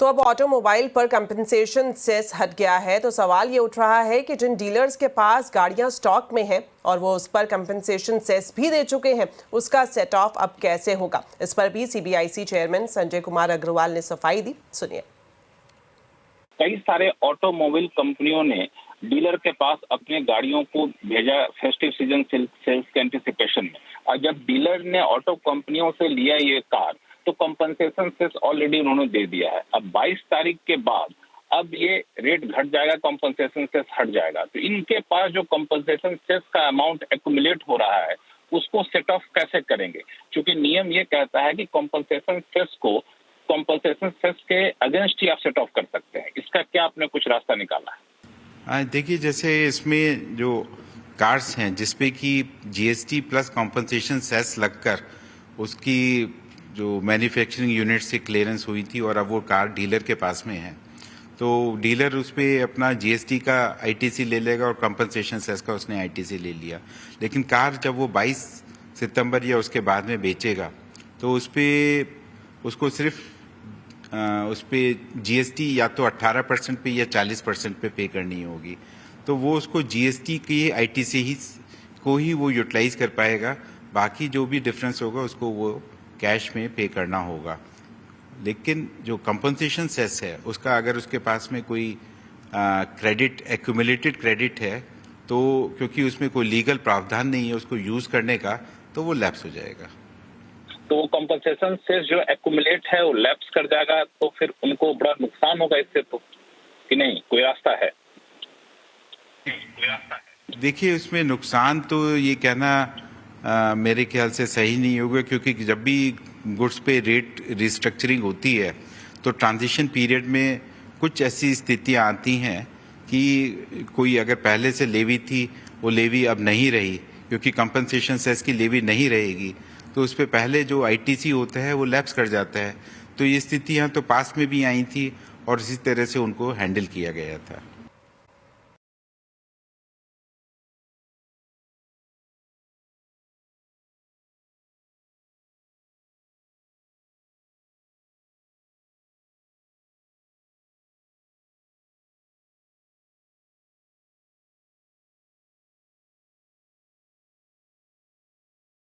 तो अब ऑटोमोबाइल पर कंपनसेशन सेस हट गया है, तो सवाल ये उठ रहा है कि जिन डीलर्स के पास गाड़ियां स्टॉक में हैं और वो उस पर कंपनसेशन सेस भी दे चुके हैं, उसका सेट ऑफ अब कैसे होगा। इस पर भी सीबीआईसी चेयरमैन संजय कुमार अग्रवाल ने सफाई दी। सुनिए। कई सारे ऑटोमोबाइल कंपनियों ने डीलर के पास अपने गाड़ियों को भेजा फेस्टिव सीजन सेल्स के एंटिसिपेशन में, और जब डीलर ने ऑटो कंपनियों से लिया ये कार तो कंपनसेशन सेस ऑलरेडी उन्होंने दे दिया है। अब 22 तारीख के बाद अब ये रेट घट जाएगा, कंपनसेशन सेस हट जाएगा, तो इनके पास जो कंपनसेशन सेस का अमाउंट एक्यूमुलेट हो रहा है उसको सेट ऑफ कैसे करेंगे, क्योंकि नियम ये कहता है कि कंपनसेशन सेस को कंपनसेशन सेस के अगेंस्ट ही आप सेट ऑफ कर सकते हैं। इसका क्या आपने कुछ रास्ता निकाला है? देखिए, जैसे इसमें जो कार्स हैं जिसपे कि जीएसटी प्लस कॉम्पनसेशन सेस लगकर उसकी जो मैन्युफैक्चरिंग यूनिट से क्लियरेंस हुई थी और अब वो कार डीलर के पास में है, तो डीलर उस पर अपना जीएसटी का आईटीसी ले लेगा और कॉम्पनसेशन सेस का उसने आईटीसी ले लिया। लेकिन कार जब वो 22 सितंबर या उसके बाद में बेचेगा तो उसको सिर्फ उस पर जीएसटी या तो 18% पे या 40% पे करनी होगी, तो वो उसको जीएसटी की आईटीसी को ही वो यूटिलाइज कर पाएगा। बाकी जो भी डिफरेंस होगा उसको वो कैश में पे करना होगा। लेकिन जो कंपनसेशन सेस है उसका अगर उसके पास में कोई क्रेडिट एक्यूमुलेटेड क्रेडिट है, तो क्योंकि उसमें कोई लीगल प्रावधान नहीं है उसको यूज करने का, तो वो लैप्स हो जाएगा। तो वो कंपनसेशन सेस जो एक्यूमुलेट है वो लैप्स कर जाएगा, तो फिर उनको बड़ा नुकसान होगा इससे, तो कि नहीं कोई रास्ता है? देखिए, उसमें नुकसान तो ये कहना मेरे ख्याल से सही नहीं होगा, क्योंकि जब भी गुड्स पे रेट रिस्ट्रक्चरिंग होती है तो ट्रांजिशन पीरियड में कुछ ऐसी स्थितियां आती हैं कि कोई अगर पहले से लेवी थी वो लेवी अब नहीं रही, क्योंकि कंपनसेशन सेस की लेवी नहीं रहेगी, तो उस पर पहले जो आईटीसी होता है वो लैप्स कर जाता है। तो ये स्थितियां तो पास में भी आई थी और इसी तरह से उनको हैंडल किया गया था।